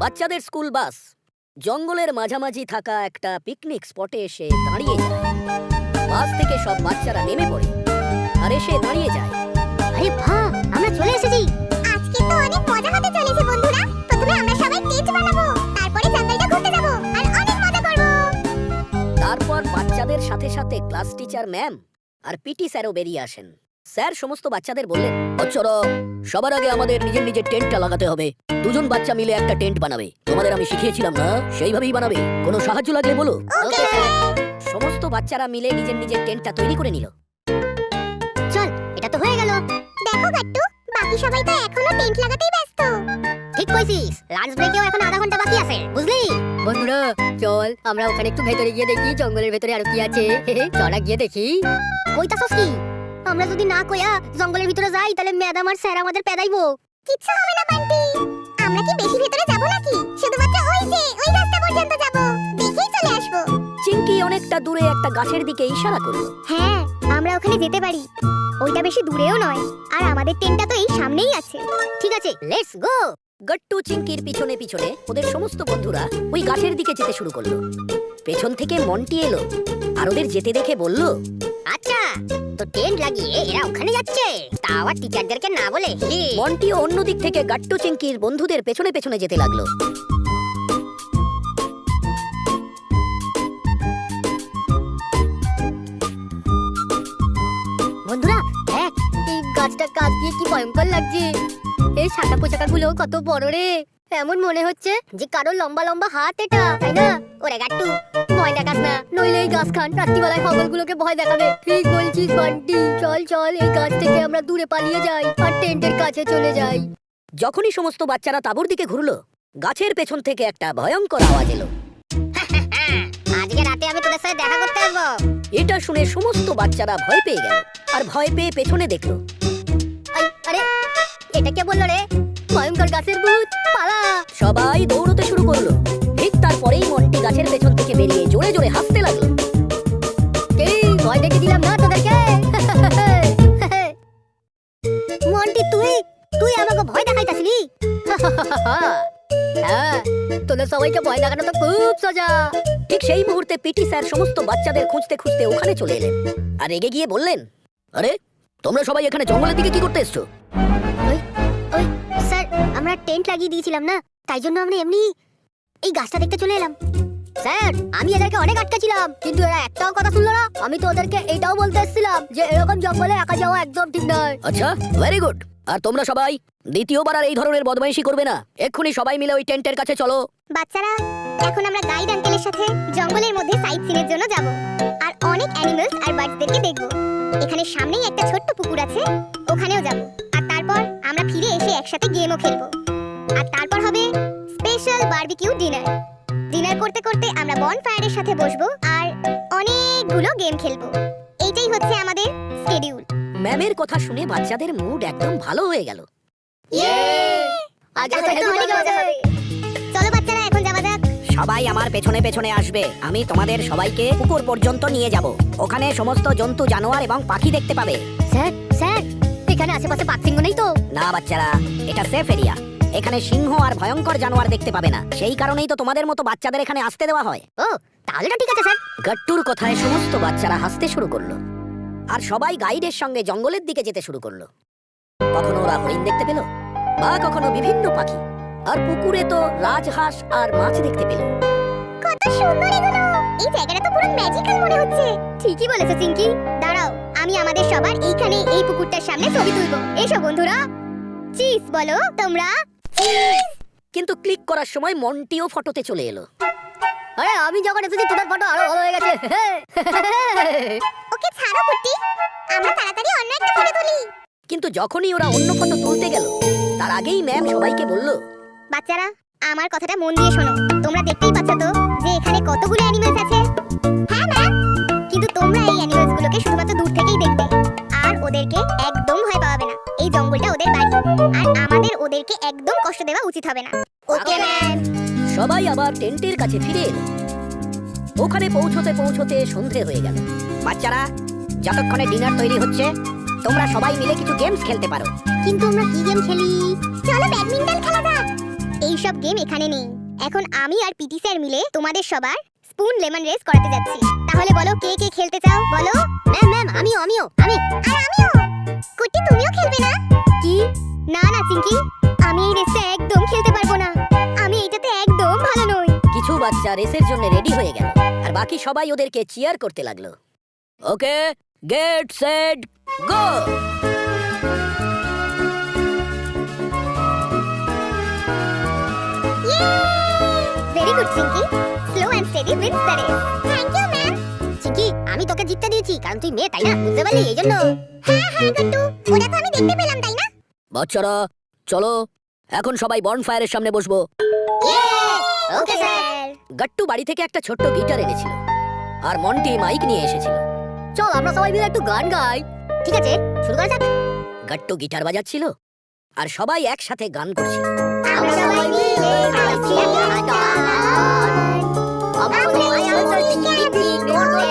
বাচ্চাদের school bus জঙ্গলের মাঝামাঝি থাকা একটা পিকনিক স্পটে এসে দাঁড়িয়ে যায়। বাস থেকে সব বাচ্চারা নেমে পড়ে আর এসে দাঁড়িয়ে যায়। আরে বাহ, আমরা চলে এসেছি। আজকে তো অনেক মজা হতে চলেছে বন্ধুরা। প্রথমে আমরা সবাই টেন্ট বানাবো, তারপরে জঙ্গলটা ঘুরতে যাব আর অনেক মজা করব। তারপর বাচ্চাদের সাথে সাথে ক্লাস টিচার ম্যাম আর পিটি স্যারও বেরিয়ে আসেন। স্যার সমস্ত বাচ্চাদের বললেন, বাচ্চারা সবার আগে আমাদের নিজের নিজের টেন্টটা লাগাতে হবে। দুজন বাচ্চা মিলে একটা টেন্ট বানাবে। তোমাদের আমি শিখিয়েছিলাম না, সেইভাবেই বানাবে। কোনো সাহায্য লাগলে বলো। Okay sir. সমস্ত বাচ্চারা মিলে নিজের নিজের টেন্টটা তৈরি করে নিল। চল, এটা তো হয়ে গেল। দেখো গাট্টু, বাকি সবাই তো এখনো টেন্ট লাগাতেই ব্যস্ত। ঠিক কইছিস, লাঞ্চ ব্রেকেও এখন আধা ঘন্টা বাকি আছে, বুঝলি? বন্ধুরা চল আমরা ওখানে একটু ভেতরে গিয়ে দেখি জঙ্গলের ভেতরে আর কি আছে। চল গিয়ে দেখি। কইতাছস কি? আমরা যদি না কইয়া জঙ্গলের ভিতরে যাই তাহলে ম্যাডাম আর স্যার আমাদের পেদাইবো। কিচ্ছু হবে না বান্টি। আমরা কি বেশি ভেতরে যাব নাকি? শুধুমাত্র ওই যে ওই রাস্তা পর্যন্ত যাব, দেখেই চলে আসবো। চিঙ্কি অনেকটা দূরে একটা গাছের দিকে ইশারা করলো। হ্যাঁ, আমরা ওখানে যেতে পারি। ওইটা বেশি দূরেও নয়, আর আমাদের টেন্টটা তো এই সামনেই আছে। ঠিক আছে, লেটস গো। গট্টু চিঙ্কির পিছনে পিছনে ওদের সমস্ত বন্ধুরা ওই গাছের দিকে যেতে শুরু করলো। পেছন থেকে মন্টি এলো আর ওদের যেতে দেখে বলল, আচ্ছা, তো টেন্ট লাগিয়ে এরা ওখানে যাচ্ছে, তা আবার টিচারদেরকে না বলে। মন্টিও অন্য দিক থেকে গাট্টু চিঙ্কির বন্ধুদের পেছনে পেছনে যেতে লাগলো। বন্ধুরা দেখ, এই গাছটা কাছ দিয়ে কি ভয়ঙ্কর লাগছে। এই শাখা পোশাকা গুলো কত বড় রে। এমন মনে হচ্ছে যে কারো লম্বা লম্বা হাত এটা, তাই না? ওরে গাট্টু, ভয় দেখাস না, নইলে এই গাছ খান রাত্রিবেলায় খবরগুলোকে ভয় দেখাবে। ঠিক বলছিস বান্টি, চল চল এই গাছ থেকে আমরা দূরে পালিয়ে যাই আর টেন্টের কাছে চলে যাই। যখনই সমস্ত বাচ্চারা তাঁবুর দিকে ঘুরলো, গাছের পেছন থেকে একটা ভয়ঙ্কর আওয়াজ এলো। আজকে রাতে আমি তোদের সাথে দেখা করতে আসবো। এটা শুনে সমস্ত বাচ্চারা ভয় পেয়ে গেল আর ভয় পেয়ে পেছনে দেখলো। আরে এটা কে বললো রে? ভয়ঙ্কর গাছের ভূত, পালা। সবাই দৌড়তে শুরু করলো। ঠিক তারপরেই মন্টি গাছের পেছন থেকে বেরিয়ে জোরে জোরে হাসতে লাগলো। এই ভয় দেখে দিলাম না তোদেরকে। মন্টি, তুই আমাকে ভয় দেখাইতাছিলি? হ্যাঁ, তোদের সবাইকে ভয় দেখানো তো খুব সোজা। ঠিক সেই মুহূর্তে পিটি স্যার সমস্ত বাচ্চাদের খুঁজতে খুঁজতে ওখানে চলে এলেন আর রেগে গিয়ে বললেন, আরে তোমরা সবাই এখানে জঙ্গলের দিকে কি করতে এসছো? ওই স্যার, আমরা টেন্ট লাগিয়ে দিয়েছিলাম না, তাই জন্য আমরা এমনি এই গাছটা দেখতে চলে এলাম। স্যার, আমি এদেরকে অনেক আটকেছিলাম, কিন্তু এরা একটাও কথা শুনলো না। আমি তো ওদেরকে এটাও বলতে এসেছিলাম যে এরকম জঙ্গলে একা যাওয়া একদম ঠিক নয়। আচ্ছা, ভেরি গুড। আর তোমরা সবাই দ্বিতীয়বার আর এই ধরনের বদমাইশি করবে না। এক্ষুনি সবাই মিলে ওই টেন্টের কাছে চলো। বাচ্চারা, এখন আমরা গাইড আঙ্কেলের সাথে জঙ্গলের মধ্যে সাইট সিনের জন্য যাব আর অনেক অ্যানিমালস আর বার্ডসদেরকে দেখব। এখানে সামনেই একটা ছোট্ট পুকুর আছে, ওখানেও যাব। আর তারপর আমরা ফিরে এসে একসাথে গেমও খেলবো। আর তারপর হবে স্পেশাল বারবিকিউ ডিনার। ডিনার করতে করতে আমরা বনফায়ারের সাথে বসবো আর অনেকগুলো গেম খেলবো। এইটাই হচ্ছে আমাদের শিডিউল। ম্যামের কথা শুনে বাচ্চাদের মুড একদম ভালো হয়ে গেল। আজকে তো অনেক মজা হবে। চলো বাচ্চারা, এখন যাওয়া যাক। সবাই আমার পেছনে পেছনে আসবে। আমি তোমাদের সবাইকে পুকুর পর্যন্ত নিয়ে যাব। ওখানে সমস্ত জন্তু, জানোয়ার এবং পাখি দেখতে পাবে। স্যার স্যার, এখানে আশেপাশে বাঘ সিংহ নেই তো? না বাচ্চারা, এটা সেফ এরিয়া। এখানে সিংহ আর ভয়ঙ্কর জানোয়ার দেখতে পাবে না। সেই কারণেই তো তোমাদের মতো বাচ্চাদের এখানে আসতে দেওয়া হয়। ও, তাহলে তো ঠিক আছে স্যার। গাট্টুর কথায় সমস্ত বাচ্চারা হাসতে শুরু করলো আর সবাই গাইডের সঙ্গে জঙ্গলের দিকে যেতে শুরু করলো। কখনো ওরা হরিণ দেখতে পেল, বা কখনো বিভিন্ন পাখি, আর পুকুরে তো রাজহাঁস আর মাছ দেখতে পেল। কত সুন্দর এগুলো! এই জায়গাটা তো পুরো ম্যাজিক্যাল মনে হচ্ছে। ঠিকই বলেছো চিঙ্কি। দাঁড়াও, আমি আমাদের সবার এইখানে এই পুকুরটার সামনে ছবি তুলবো। এসো বন্ধুরা, চিজ বলো তোমরা। কিন্তু ক্লিক করার সময় মন্টিও ফটোতে চলে এলো। আরে আমি যখন এসেছি তোদের ফটো আরো ভালো হয়ে গেছে। ওকে ছাড়ো কুট্টি, আমরা তাড়াতাড়ি অন্য একটা ফটো তুলি। কিন্তু যখনই ওরা অন্য ফটো তুলতে গেল, তার আগেই ম্যাম সবাইকে বলল, বাচ্চারা, আমার কথাটা মন দিয়ে শোনো। তোমরা দেখতেই পাচ্ছ তো যে এখানে কতগুলো অ্যানিমালস আছে। হ্যাঁ ম্যাম, কিন্তু তোমরা এই অ্যানিমালস গুলোকে শুধুমাত্র দূর থেকেই দেখবে আর ওদেরকে একদম ভয় পাওয়াবে না। এই জঙ্গলটা ওদের বাড়ি আর আমাদের ওদেরকে একদম কষ্ট দেওয়া উচিত হবে না। Okay ma'am. সবাই আবার টেন্টের কাছে ফিরে এলো। ওখানে পৌঁছতে পৌঁছতে সন্ধে হয়ে গেল। বাচ্চারা, যতক্ষণে ডিনার তৈরি হচ্ছে, তোমরা সবাই মিলে কিছু গেমস খেলতে পারো। কিন্তু আমরা কি গেম খেলি? চলো ব্যাডমিন্টন খেলা যাক। এইসব গেম এখানে নেই। এখন আমি আর পিটি স্যার মিলে তোমাদের সবার স্পুন লেমন রেস করাতে যাচ্ছি। তাহলে বলো কে কে খেলতে চাও? বলো। ম্যাম আমি আর আমিও। কুটি তুমিও খেলবে না? কি? না না চিঙ্কি, আমি এই রেসটা একদম খেলতে পারবো না। আমি এটাতে একদম ভালো নই। কিছু বাচ্চা রেসের জন্য রেডি হয়ে গেল আর বাকি সবাই ওদেরকে চিয়ার করতে লাগলো। Okay, get set go. Very good Chinki, slow and steady wins the race. Thank you ma'am. Chiki, আমি তোকে জিততে দিয়েছি কারণ তুই মেয়ে, তাই না? বুঝতে পারলি? এই জন্য। হ্যাঁ গট্টু, ওটা তো আমি দেখতে পেলাম, তাই না? বাচ্চারা চলো, এখন সবাই বনফায়ারের সামনে বসবো। Okay sir. গাট্টু বাড়ি থেকে একটা ছোট্ট গিটার এনেছিল আর মন্টি মাইক নিয়ে এসেছিল। চল আমরা সবাই মিলে একটু গান গাই। ঠিক আছে, শুরু করা যাক। গাট্টু গিটার বাজাচ্ছিল আর সবাই একসাথে গান করছিল। আমরা সবাই মিলে গাইছি একটা গান। আমরা আমাদের ক্যাম্পিং করবে,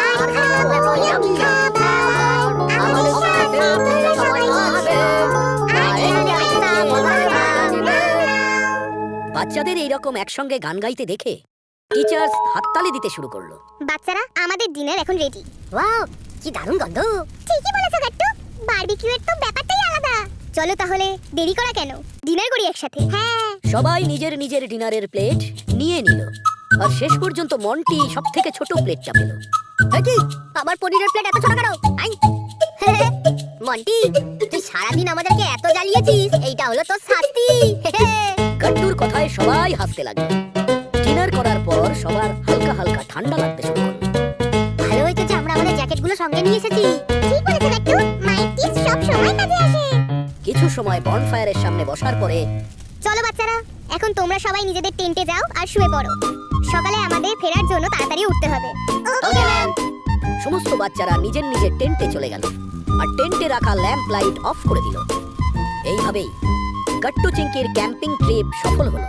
আর খাবো ইয়ামি খাবার। আমাদের সাথে তোমরা সবাই আসবে, আর একটা মজার গান গাইবে। বাচ্চাদের এইরকম একসঙ্গে গান গাইতে দেখে টিচার্স হাততালি দিতে শুরু করলো। বাচ্চারা, আমাদের ডিনার এখন রেডি। ওয়াও, কি দারুণ গন্ধ। ঠিকই বলেছো গাট্টু, বারবিকিউ এর তো ব্যাপারটাই আলাদা। চলো তাহলে দেরি করা কেন, ডিনার করি একসাথে। হ্যাঁ। সবাই নিজের নিজের ডিনারের প্লেট নিয়ে নিল আর শেষ পর্যন্ত মন্টি সবথেকে ছোট প্লেটটা পেল। কি? আমার পনিরের প্লেট এত ছোট কেন? আই মন্টি, তুই সারাদিন আমাদেরকে এত জ্বালিয়েছিস, এইটা হলো তোর শাস্তি। গাট্টুর কথায় সবাই হাসতে লাগলো। ডিনার করার পর সবার হালকা হালকা ঠান্ডা লাগতে শুরু করলো। ভালো হয়েছে যে আমরা আমাদের জ্যাকেটগুলো সঙ্গে নিয়ে এসেছি। ঠিক বলেছো গাট্টু, মায়ের টিপস সব সময় কাজে আসে। কিছু সময় বনফায়ারের সামনে বসার পরে চলো বাচ্চারা, এখন তোমরা সবাই নিজেদের টেন্টে যাও আর শুয়ে পড়ো। সকালে আমাদের ফেরার জন্য তাড়াতাড়ি উঠতে হবে। Okay ma'am. সমস্ত বাচ্চারা নিজের নিজের টেন্টে চলে গেল আর টেন্টে রাখা ল্যাম্প লাইট অফ করে দিল। এইভাবেই গাট্টু চিঙ্কির ক্যাম্পিং ট্রিপ সফল হলো।